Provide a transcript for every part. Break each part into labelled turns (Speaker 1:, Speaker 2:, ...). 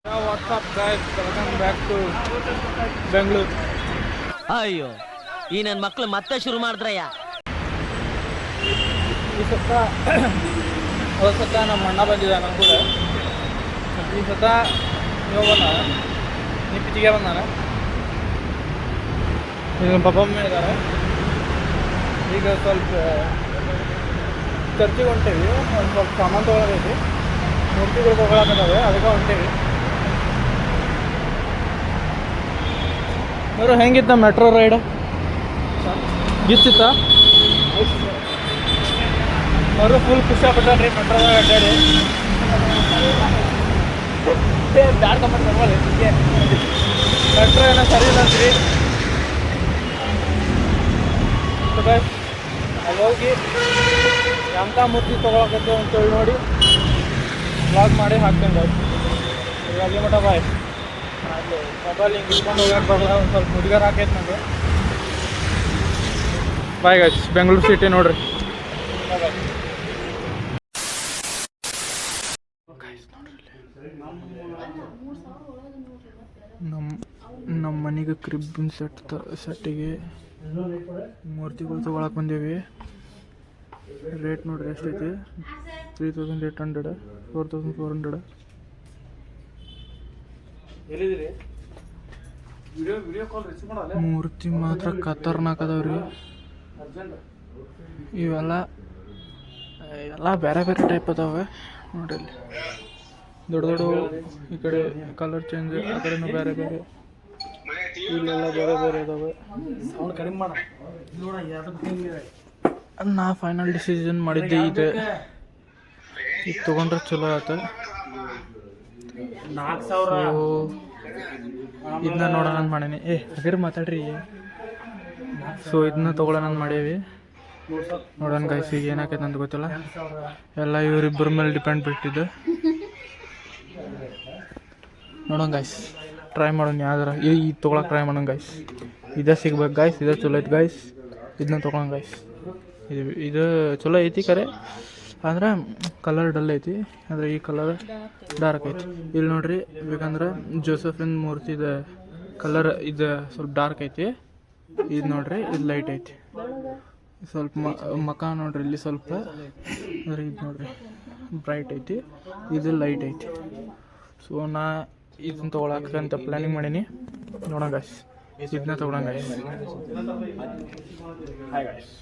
Speaker 1: What's up guys? Welcome back to Bangalore.
Speaker 2: ಅಯ್ಯೋ ಈ ನನ್ನ ಮಕ್ಳು ಮತ್ತೆ ಶುರು ಮಾಡಿದ್ರಯ್ಯ.
Speaker 1: ಈ ಸತ್ತ ಹೋದ ಸತ್ತ ನಮ್ಮ ಅಣ್ಣ ಬಂದಿದ್ದ ನನ್ನ ಕೂಡ. ಈ ಸತ್ತ ನೀವು ಬಂದ ನಿಪ್ಪಿಗೆ ಬಂದಾನ. ಈಗ ಪಪ್ಪ ಅಮ್ಮ ಇದ್ದಾರೆ. ಈಗ ಸ್ವಲ್ಪ ಚರ್ಚಿಗೆ ಹೊಂಟೇವಿ. ಒಂದು ಸ್ವಲ್ಪ ಸಾಮಾನು ತೊಗೊಳಕೈತಿ, ಮೂರ್ತಿಗಳು ತೊಗೊಳಕತ್ತವೆ, ಅದಕ್ಕೆ ಹೊಂಟೇವಿ. ಬರೋ ಹೆಂಗಿತ್ತ ಮೆಟ್ರೋ ರೈಡ್? ಗಿಚ್ಚಿತ್ತ? ಅವರು ಫುಲ್ ಖುಷಿಪಟ್ಟಾರ್ರಿ ಮೆಟ್ರೋ ಅಡ್ಡಾಡಿ. ಬ್ಯಾಡ್ ಕಂಬರ್ ಬರ್ಬಲ್ಲ ಮೆಟ್ರೋ ಏನೋ ಸರಿ ಇಲ್ಲ ಅಂತ್ರಿ. ಅಲ್ಲಿ ಹೋಗಿ ಎಂಥ ಮೂರ್ತಿ ತೊಗೊಳಕತ್ತೆ ಅಂತೇಳಿ ನೋಡಿ ವ್ಲಾಗ್ ಮಾಡಿ ಹಾಕ್ತೇನೆ. ಇವಾಗ ಮಟ ಬಾಯ್ ಅಲ್ಲಿ ಮೊಬೈಲ್ ಹಿಂಗೆ ಇಟ್ಕೊಂಡು ಹೋಗಕ್ಕೆ ಬರಲ್ಲ, ಒಂದು ಸ್ವಲ್ಪ ಹುಡುಗರು ಹಾಕೈತೆ ನನಗೆ. ಬಾಯ್ ಗೈಸ್, ಬೆಂಗಳೂರು ಸಿಟಿ ನೋಡ್ರಿ. ನಮ್ಮ ಮನೆಗೆ ಕ್ರಿಬ್ಬಿನ ಸೆಟ್ಟಿಗೆ ಮೂರ್ತಿಗಳು ತೊಗೊಳಕ್ಕೆ ಬಂದೇವಿ. ರೇಟ್ ನೋಡ್ರಿ ಎಷ್ಟೈತಿ, 3800, 4400. ಮೂರ್ತಿ ಮಾತ್ರ ಖತರ್ನಾಕ್ ಅದಾವ್ರಿ. ಇವೆಲ್ಲ ಬೇರೆ ಬೇರೆ ಟೈಪ್ ಅದಾವೆ ನೋಡ್ರಿ. ದೊಡ್ಡ ಈ ಕಡೆ ಕಲರ್ ಚೇಂಜ್, ಆ ಕಡೆನೂ ಬೇರೆ ಬೇರೆ, ಇಲ್ಲೆಲ್ಲ ಬೇರೆ ಬೇರೆ ಅದಾವೆ. ನಾ ಫೈನಲ್ ಡಿಸಿಷನ್ ಮಾಡಿದ್ದೆ ಇದು ತೊಗೊಂಡ್ರೆ ಚಲೋ ಆಯ್ತ. ಇದನ್ನ ನೋಡೋಣ ಅಂತ ಮಾಡೀನಿ. ಹಾಗಿರ್ ಮಾತಾಡ್ರಿ. ಸೊ ಇದನ್ನ ತೊಗೊಳೋಣ ಅಂತ ಮಾಡೀವಿ. ನೋಡೋಣ ಗೈಸ್, ಈಗ ಏನಾಕೈತೆ ಅಂತ ಗೊತ್ತಿಲ್ಲ. ಎಲ್ಲ ಇವರಿಬ್ಬರ ಮೇಲೆ ಡಿಪೆಂಡ್ ಬಿಟ್ಟಿದ್ದು. ನೋಡೋಣ ಗೈಸ್, ಟ್ರೈ ಮಾಡೋಣ ಯಾವ್ದಾರ ಈ ತೊಗೊಳಕ್ಕೆ ಟ್ರೈ ಮಾಡೋಣ ಗೈಸ್. ಇದೇ ಸಿಗ್ಬೇಕು ಗೈಸ್, ಇದೇ ಚಲೋ ಐತಿ ಗೈಸ್. ಇದನ್ನ ತೊಗೊಳೋಣ ಗೈಸ್. ಇದು ಚಲೋ ಐತಿ ಕರೆ, ಅಂದ್ರೆ ಕಲರ್ ಡಲ್ ಐತಿ, ಅಂದರೆ ಈ ಕಲರ್ ಡಾರ್ಕ್ ಐತಿ. ಇಲ್ಲಿ ನೋಡ್ರಿ, ಬೇಕಂದ್ರೆ ಜೋಸಫಿನ್ ಮೂರ್ತಿದ ಕಲರ್ ಇದು ಸ್ವಲ್ಪ ಡಾರ್ಕ್ ಐತಿ. ಇದು ನೋಡ್ರಿ, ಇದು ಲೈಟ್ ಐತಿ. ಸ್ವಲ್ಪ ಮಕ ನೋಡ್ರಿ, ಇಲ್ಲಿ ಸ್ವಲ್ಪ ಅಂದರೆ ಇದು ನೋಡ್ರಿ ಬ್ರೈಟ್ ಐತಿ, ಇದು ಲೈಟ್ ಐತಿ. ಸೊ ನಾ ಇದನ್ನ ತೊಗೊಳಕ್ಕೆ ಅಂತ ಪ್ಲ್ಯಾನಿಂಗ್ ಮಾಡೀನಿ. ನೋಡೋಣ ಗಾಯ್ಸ್, ಇದನ್ನ ತೊಗೊಳೋಣ ಗಾಯ್ಸ್. ಹಾಯ್ ಗಾಯ್ಸ್,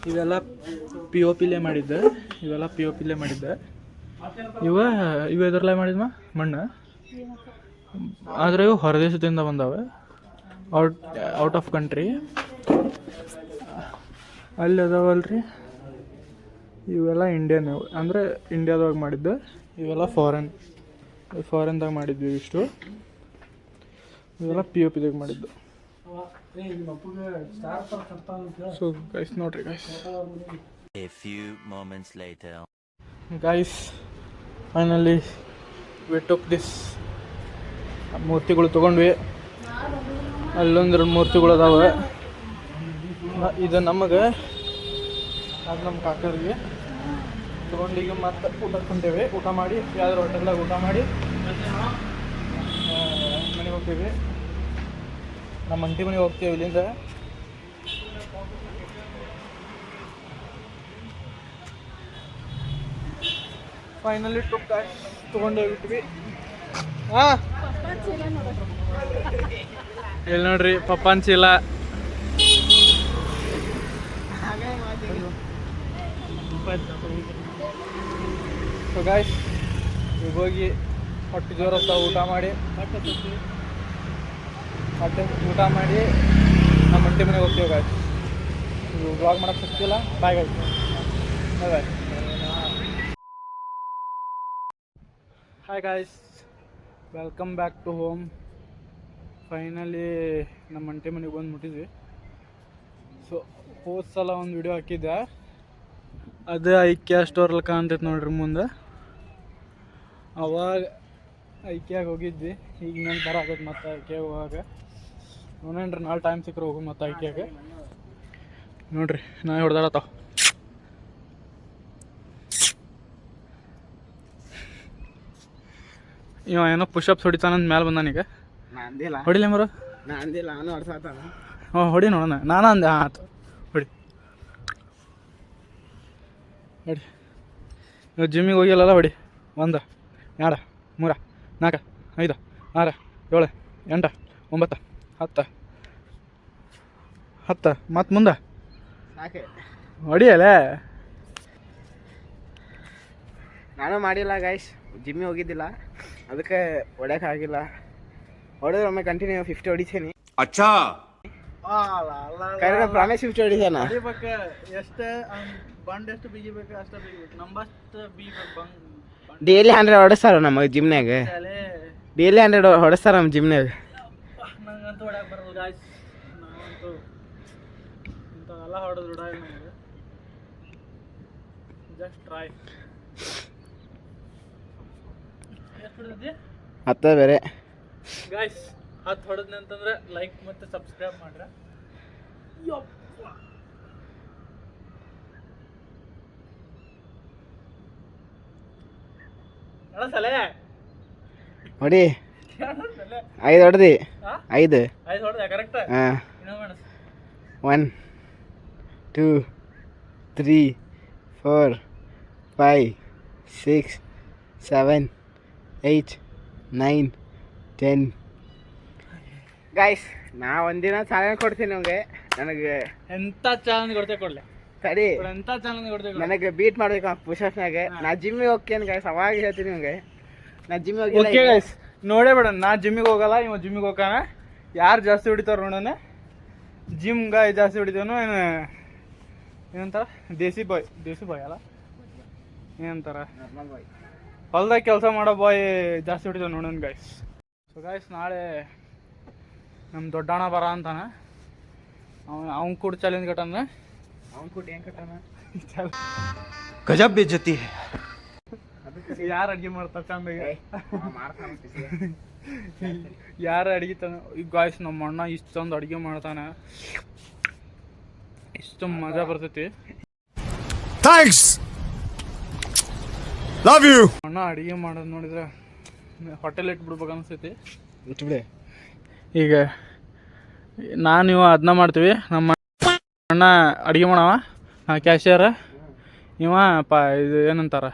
Speaker 1: ಇವೆಲ್ಲ ಪಿ ಒ ಪಿಲೇ ಮಾಡಿದ್ದೆ. ಇವು ಎದ್ರಲ್ಲೇ ಮಾಡಿದ್ಮ ಮಣ್ಣು, ಆದರೆ ಇವು ಹೊರದೇಶದಿಂದ ಬಂದಾವೆ, ಔಟ್ ಆಫ್ ಕಂಟ್ರಿ. ಅಲ್ಲಿ ಅದಾವಲ್ರಿ, ಇವೆಲ್ಲ ಇಂಡಿಯನ್, ಅಂದರೆ ಇಂಡಿಯಾದಾಗ ಮಾಡಿದ್ದೆ. ಇವೆಲ್ಲ ಫಾರಿನ್ದಾಗ ಮಾಡಿದ್ವಿ. ಇಷ್ಟು ಇವೆಲ್ಲ ಪಿ ಒ ಪಿದಾಗ ಮಾಡಿದ್ದು. ಸೊ ಗೈಸ್ ನೋಡ್ರಿ guys, finally we took this. ಮೂರ್ತಿಗಳು ತೊಗೊಂಡ್ವಿ. ಅಲ್ಲೊಂದೆರಡು ಮೂರ್ತಿಗಳು ಅದಾವೆ. ಇದು ನಮಗೆ, ಅದು ನಮ್ಮ ಕಾಕರಿಗೆ ತೊಗೊಂಡು ಈಗ ಮತ್ತೆ ಊಟಕ್ಕೆ ಹೊಂಟೇವೆ. ಊಟ ಮಾಡಿ ಯಾವ್ದಾರು ಹೋಟೆಲ್ದಾಗ ಊಟ ಮಾಡಿ ಮನೆಗೆ ಹೋಗ್ತೀವಿ. ನಮ್ಮ ಅಂಟಿ ಮನೆಗೆ ಹೋಗ್ತೀವಿ ಇಲ್ಲಿಂದ. ಫೈನಲಿ ಟುಕ್ ತೊಗೊಂಡೇ ಬಿಟ್ವಿ. ಇಲ್ಲಿ ನೋಡ್ರಿ ಪಪ್ಪನ್ ಚೀಲ. ಸೊ ಗಾಯ್ಸ್, ಈಗ ಹೋಗಿ ಹೊಟ್ಟೆ ಜೋರತ್ತ ಊಟ ಮಾಡಿ ನಮ್ಮ ಅಂಟಿ ಮನೆಗೆ ಹೋಗ್ತೀವಿ ಗಾಯ್ಸ್. ಇದು ಬ್ಲಾಗ್ ಮಾಡೋಕ್ಕೆ ಸಿಗ್ತಿಲ್ಲ. Bye guys, bye. Hi guys, welcome back to home. Finally ನಮ್ಮ ಅಂಟಿ ಮನೆಗೆ ಬಂದು ಮುಟ್ಟಿದ್ವಿ. ಸೊ ಹೋದ ಸಲ ಒಂದು ವಿಡಿಯೋ ಹಾಕಿದ್ದೆ, ಅದು ಐಕ್ಯ ಸ್ಟೋರಲ್ಲಿ ಕಾಣ್ತೈತೆ ನೋಡ್ರಿ ಮುಂದೆ. ಅವಾಗ ಐಕ್ಯಾಗ ಹೋಗಿದ್ವಿ. ಈಗ ನಾನು ಬರಾಕೈತೆ ಮತ್ತೆ ಐಕ್ಯಾಗ ಹೋಗಾಗ. ನೋಡೇನ್ರಿ, ನಾಳೆ ಟೈಮ್ ಸಿಕ್ಕರೆ ಹೋಗು ಮತ್ತೆ ಐಕ್ಯಾಗ. ನೋಡ್ರಿ ನಾಯಿ ಹೊಡೆದಾಡತ್ತಾವ. ಇವ ಏನೋ ಪುಷಪ್ಸ್ ಹೊಡಿತಾನಂತ ಮೇಲೆ ಬಂದಾನೀಗ.
Speaker 3: ನಾ ಅಂದಿಲ್ಲ,
Speaker 1: ಹೊಡಿಲ್ಲ ಮರು.
Speaker 3: ನಾ ಅಂದಿಲ್ಲ, ಅವನು ಹೊಡ್ಸಾತಾನ.
Speaker 1: ಹ್ಞೂ ಹೊಡಿ ನೋಡೋಣ. ನಾನು ಅಂದೆ. ಹಾಂ ಆಯ್ತು ಹೊಡಿ ಹೊಡಿ. ಇವಾಗ ಜಿಮ್ಮಿಗೆ ಹೋಗಿಲ್ಲಲ್ಲ, ಹೊಡಿ. 1 2 3 4 5 6 7 8 9 10 10 ಮತ್ತು ಮುಂದೆ
Speaker 3: ಸಾಕೆ.
Speaker 1: ಹೊಡಿಯಲ್ಲೇ.
Speaker 3: ನಾನು ಮಾಡಿಲ್ಲ ಗೈಸ್, ಜಿಮ್ಮಿಗೆ ಹೋಗಿದ್ದಿಲ್ಲ, ಅದಕ್ಕೆ ಹೊಡ್ಯೋಕ್ಕಾಗಿಲ್ಲ. ಹೊಡೆದ್ರೆ ಒಮ್ಮೆ ಕಂಟಿನ್ಯೂ 50 ಹೊಡಿತೀನಿ.
Speaker 4: ಅಚ್ಚಾ
Speaker 3: ಕರೆ ಪ್ರಾಮಿಸ್ 50 ಹೊಡಿತಾನ.
Speaker 1: ಎಷ್ಟು ಬಂಡ್ ಎಷ್ಟು ಬಿಗಿಬೇಕು ಅಷ್ಟು ಬಿಗಿಬೇಕು. ನಂಬಷ್ಟು ಬಿಗಿಬೇಕು.
Speaker 3: ಡೈಲಿ 100 ಹೊಡಿಸ್ತಾರ ನಮಗೆ ಜಿಮ್ನಾಗ. ಡೈಲಿ 100 ಹೊಡಿಸ್ತಾರ ನಮ್ಮ ಜಿಮ್ನಾಗ.
Speaker 1: ನಂಗಂತೂ ಹೊಡ್ಯಾಕೆ ಬರಲ್ಲ ಗಾಯ್ಸ್. ನಾವಂತೂ ಇಂಥವೆಲ್ಲ ಹೊಡೆದು ಹೊಡೋಲ್ಲ ನಮಗೆ. Just try. ಎಷ್ಟು ಹೊಡೆದಿ
Speaker 3: 10 ಬೇರೆ
Speaker 1: ಗಾಯ್ಸ್. 10 ಹೊಡೆದ್ನಿ ಅಂತಂದ್ರೆ ಲೈಕ್ ಮತ್ತು ಸಬ್ಸ್ಕ್ರೈಬ್ ಮಾಡ್ರೆ. ಸಲೆ
Speaker 3: ಹೊಡಿ. 5 ಹೊಡೆದಿ. 5
Speaker 1: ಹೊಡೆದ ಕರೆಕ್ಟ್.
Speaker 3: ಹಾಂ. 1 2 3 4 5 6 7 8 9 10. ಗೈಸ್, ನಾ ಒಂದಿನ ಚಾಲೆಂಜ್ ಕೊಡ್ತೀನಿ ನಿಮಗೆ. ನನಗೆ
Speaker 1: ಎಂಥ ಚಾಲೆಂಜ್ ಕೊಡ್ಲೆ
Speaker 3: ತಡಿ,
Speaker 1: ಎಂಥ ಚಾಲೆಂಜ್ ಕೊಡ್ತೇವೆ.
Speaker 3: ನನಗೆ ಬೀಟ್ ಮಾಡ್ಬೇಕು ಪುಷಪ್ನಾಗ. ನಾ ಜಿಮ್ಮಿಗೆ ಹೋಗ್ತೇನೆ ಗೈಸ್, ಅವಾಗ ಹೇಳ್ತೀನಿ ನಿಮಗೆ. ನಾ ಜಿಮ್ಮಿಗೆ
Speaker 1: ಓಕೆ ಗೈಸ್, ನೋಡೇ ಬೇಡ. ನಾ ಜಿಮ್ಮಿಗೆ ಹೋಗಲ್ಲ, ಇವ ಜಿಮ್ಮಿಗೆ ಹೋಗಾನ. ಯಾರು ಜಾಸ್ತಿ ಹೊಡಿತಾರ ನೋಡೋಣ. ಜಿಮ್ ಗಾಯ್ ಜಾಸ್ತಿ ಹೊಡಿತೇವನು ಏನು ಏನಂತಾರ? ದೇಸಿ ಬಾಯ್ ಅಲ್ಲ, ಏನಂತಾರ? ಹೊಲ್ದಾಗ ಕೆಲಸ ಮಾಡೋ ಬಾಯ್ ಜಾಸ್ತಿ ಹೊಡಿತಾವ ನೋಡೋಣ ಗಾಯ್ಸ್. ಸೊ ಗಾಯ್ಸ್, ನಾಳೆ ನಮ್ಮ ದೊಡ್ಡಣ್ಣ ಬರ ಅಂತಾನ. ಅವ್ನು ಕೂಡ ಚಾಲೆಂಜ್ ಕಟ್ಟನ.
Speaker 3: ಅವ್ನು ಕೊಟ್ಟು ಹೆಂಗೆ ಕಟ್ಟಾನ?
Speaker 4: ಗಜಬ್ ಬೇಜತಿ.
Speaker 1: ಯಾರು ಅಡ್ಗೆ ಮಾಡ್ತಾರೆ ಚಂದಾಗಿ? ಯಾರು ಅಡ್ಗೆ ಈಗ ಗಾಯ್ಸ್, ನಮ್ಮ ಅಣ್ಣ ಇಷ್ಟು ಚಂದ ಅಡುಗೆ ಮಾಡ್ತಾನೆ, ಇಷ್ಟು ಮಜಾ ಬರ್ತೈತಿ.
Speaker 4: Thanks, love you.
Speaker 1: ಅಣ್ಣ ಅಡುಗೆ ಮಾಡೋದು ನೋಡಿದ್ರೆ ಹೋಟೆಲ್ ಇಟ್ಬಿಡ್ಬೇಕು ಅನಿಸ್ತೈತಿ.
Speaker 3: ಇಟ್ಬಿಡಿ.
Speaker 1: ಈಗ ನಾನು ಇವ ಅದನ್ನ ಮಾಡ್ತೀವಿ. ನಮ್ಮ ಅಣ್ಣ ಅಡುಗೆ ಮಾಡವ, ಕ್ಯಾಶಿಯರ್. ಇವ ಇದು ಏನಂತಾರ,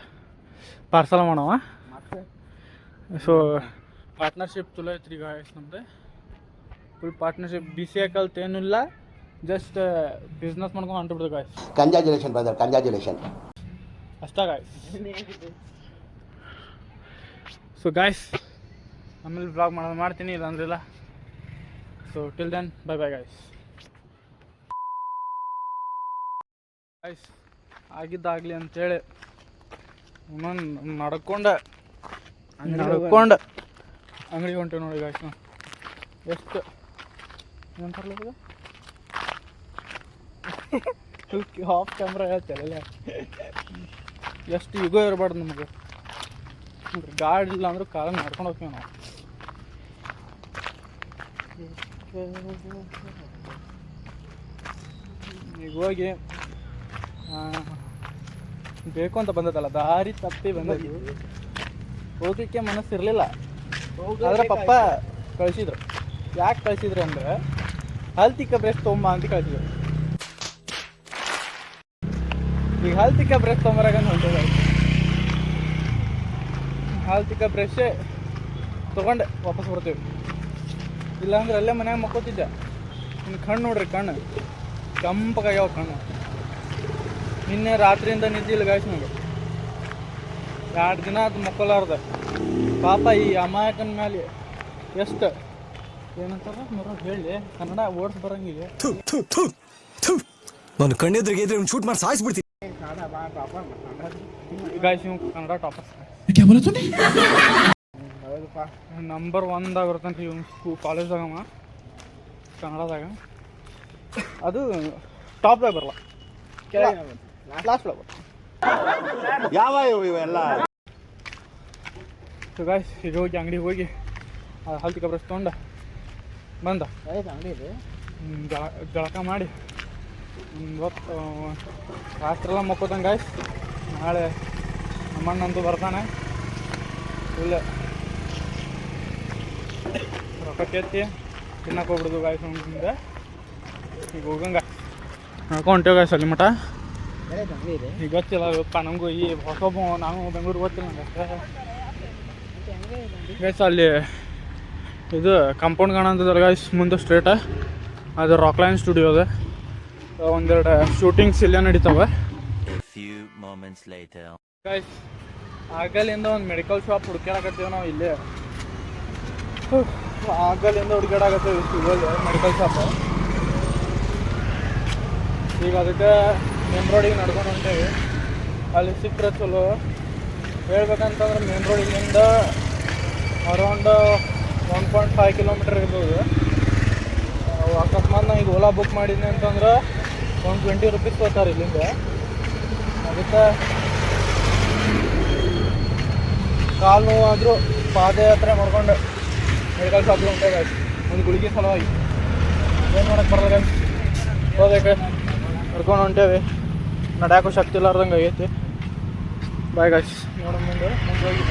Speaker 1: ಪಾರ್ಸಲ್ ಮಾಡವ. ಸೊ ಪಾರ್ಟ್ನರ್ಶಿಪ್ ಚಲೋ ಐತ್ರಿ ಗಾಯ್ಸ್ ನಮ್ದು. Full partnership. BCA ಕಲ್ತು ಏನಿಲ್ಲ, ಜಸ್ಟ್ ಬಿಸ್ನೆಸ್ ಮಾಡ್ಕೊಂಡು ಹೊಂಟ್ಬಿಡ್ದು ಗಾಯ್ಸ್.
Speaker 4: Congratulation brother, congratulation.
Speaker 1: ಅಷ್ಟ ಗಾಯ್ಸ್. ಸೊ ಗಾಯ್ಸ್, ಆಮೇಲೆ ಬ್ಲಾಗ್ ಮಾಡ್ತೀನಿ, ಇಲ್ಲ ಅಂದ್ರಿಲ್ಲ. So till then bye bye guys. Guys, ಆಗಿದ್ದಾಗಲಿ ಅಂತೇಳಿ ನಡ್ಕೊಂಡು ಅಂಗಡಿಗೆ ಹೊಂಟೇವಿ ನೋಡಿ ಗಾಯ್ಸ್. ನಾವು ಎಷ್ಟು ಏನಂತಾರಲ್ಲ ಆಫ್ ಕ್ಯಾಮ್ರಾ ಹೇಳ್ತಾರಲ್ಲ, ಎಷ್ಟು ಯುಗ ಇರಬಾರ್ದು ನಮಗೆ. ಗಾಡಿ ಇಲ್ಲ ಅಂದ್ರೆ ಕಾಲಲ್ಲಿ ನಡ್ಕೊಂಡು ಹೋಗ್ತೀವಿ ನಾವು. ಈಗ ಹೋಗಿ ಬೇಕು ಅಂತ ಬಂದದಲ್ಲ, ದಾರಿ ತಪ್ಪಿ ಬಂದದ್ದು. ಹೋಗ್ಲಿಕ್ಕೆ ಮನಸ್ಸಿರಲಿಲ್ಲ, ಆದರೆ ಪಪ್ಪ ಕಳಿಸಿದ್ರು. ಯಾಕೆ ಕಳಿಸಿದ್ರು ಅಂದರೆ ಹಲ್ತಿಕ್ಕ ಬ್ರಷ್ ತೊಗೊಂಬ ಅಂತ ಕಳಿಸಿದ್ರು. ಈಗ ಹಲ್ತಿಕ್ಕ ಬ್ರಷ್ ತೊಗೊಂಬರಾಗಂತ ಹೊಂಟದ. ಹಲ್ತಿಕ್ಕ ಬ್ರಷ್ ತೊಗೊಂಡೆ ವಾಪಸ್ ಬರ್ತೀವಿ. ಇಲ್ಲಾಂದ್ರೆ ಅಲ್ಲೇ ಮನ್ಯಾಗ ಮಕ್ಕೋತಿದ್ದೆ. ಇನ್ನು ಕಣ್ಣು ನೋಡ್ರಿ, ಕಣ್ಣು ಕೆಂಪಗಾಗ್ಯಾವ ಕಣ್ಣು. ನಿನ್ನೆ ರಾತ್ರಿಯಿಂದ ನಿದ್ದಿಲ್ಲ ಗಾಯ್ಸ್ ನನಗೆ. 2 ದಿನ ಅದು ಮಕ್ಕಳಾರ್ದ. ಪಾಪ ಈ ಅಮಾಯಕನ ಮೇಲೆ ಎಷ್ಟು ಏನಂತಾರ ಮರ ಹೇಳಿ, ಕನ್ನಡ ಓಡ್ಸ್ ಬರಂಗಿಲ್ಲ.
Speaker 4: ನಾನು ಕಣ್ಣೆದ್ರಿಗೆ ಇದ್ರೆ ಶೂಟ್ ಮಾಡಿ ಸಾಯಿಸ್ಬಿಡ್ತೀನಿ.
Speaker 1: ಗಾಯ್ಸ್, ಇವ್ ಕನ್ನಡ ಟಾಪರ್ಸ್. ನಂಬರ್ 1 ಬರ್ತಾನೆ ರೀ ಇವ್ನು ಕಾಲೇಜ್ದಾಗ, ಕನ್ನಡದಾಗ. ಅದು ಟಾಪ್ದಾಗ ಬರಲ್ಲ, ಲಾಸ್ಟ್
Speaker 4: ಯಾವ ಇವೆಲ್ಲ.
Speaker 1: ಸೊ ಗಾಯ್ಸ್, ಈಗ ಹೋಗಿ ಅಂಗಡಿಗೆ ಹೋಗಿ ಹಲ್ತಿಕ ಬ್ರಷ್ ತೊಗೊಂಡು ಬಂದ
Speaker 3: ಅಂಗಡಿ ಇದೆ.
Speaker 1: ಜಳಕ ಮಾಡಿ ಇವತ್ತು ರಾತ್ರೆಲ್ಲ ಮಕ್ಕೋತಾನೆ ಗಾಯ್ಸ್. ನಾಳೆ ನಮ್ಮಣ್ಣಂತೂ ಬರ್ತಾನೆ. ಇಲ್ಲ ರೊಕ್ಕ ಕೆತ್ತಿ ತಿನ್ನಕ್ಕೆ ಹೋಗ್ಬಿಡ್ದು ಗಾಯ್ಸ್ ಮುಂದೆ ಈಗ ಹೋಗಂಗ ನಡ್ಕೊಂಡು ಹೊಂಟೇವು ಗಾಯ್ಸ್ ಅಲ್ಲಿ ಮಠ. ಈಗ ಗೊತ್ತಿಲ್ಲ ಯಪ್ಪ ನಮಗೂ ಈ ಹೊಸೊಬ್ಬ ನಾನು ಬೆಂಗಳೂರಿಗೆ ಗೊತ್ತಿಲ್ಲ ನಂಗೆ ಗಾಯ್ಸ್. ಅಲ್ಲಿ ಇದು ಕಾಂಪೌಂಡ್ ಕಾಣಂತದಲ್ಲ ಗಾಯ್ಸ್ ಮುಂದೆ ಸ್ಟ್ರೇಟ, ಅದು ರಾಕ್ಲೈನ್ ಸ್ಟುಡಿಯೋ ಅದ. ಒಂದೆರಡು ಶೂಟಿಂಗ್ಸ್ ಇಲ್ಲೇ ನಡೀತಾವೆ ಗಾಯ್ಸ್. ಆಗಲಿಂದ ಒಂದು ಮೆಡಿಕಲ್ ಶಾಪ್ ಹುಡುಕ್ಯಾಡಕತ್ತೀವಿ ನಾವು ಇಲ್ಲೇ. ಆಗಲಿಂದ ಹುಡುಕ್ಯಾಡಕತ್ತೀವಿ ಸಿಗೋಲ್ಲ ಮೆಡಿಕಲ್ ಶಾಪ್. ಈಗ ಅದಕ್ಕೆ ಮೇನ್ ರೋಡಿಗೆ ನಡ್ಕೊಂಡು ಹೊಂಟೇವಿ. ಅಲ್ಲಿ ಸಿಕ್ಕರೆ ಚಲೋ. ಹೇಳ್ಬೇಕಂತಂದ್ರೆ ಮೇನ್ ರೋಡಿನಿಂದ ಅರೌಂಡ್ 1.5 ಕಿಲೋಮೀಟರ್ ಇರ್ಬೋದು. ಅಕಸ್ಮಾತ್ ನಾನು ಈಗ ಓಲಾ ಬುಕ್ ಮಾಡಿದ್ನಿ ಅಂತಂದ್ರೆ 120 ರೂಪೀಸ್ ತೊಗೋತಾರೆ ಇಲ್ಲಿಂದ. ಅದಕ್ಕೆ ಕಾಲು ನೋವು ಆದರೂ ಪಾದಯಾತ್ರೆ ಮಾಡ್ಕೊಂಡು ಮೆಡಿಕಲ್ ಶಾಪ್ಗೆ ಹೊಂಟೇವೆ ಒಂದು ಗುಳಿಗೆ ಸಲುವಾಗಿ. ಏನು ಮಾಡೋಕ್ಕೆ ಬರಲ್ಲ ಹೋದಕ್ಕೆ ನಡ್ಕೊಂಡು ಹೊಂಟೇವಿ. ನಡ್ಯಾಕೋ ಶಕ್ತಿ ಇಲ್ಲಾರ್ದಂಗೆ ಆಗೈತಿ. ಬಾಯ್ ಗಾಯ್ಸ್ ನೋಡೋ ಮುಂದೆ ಹೋಗಿ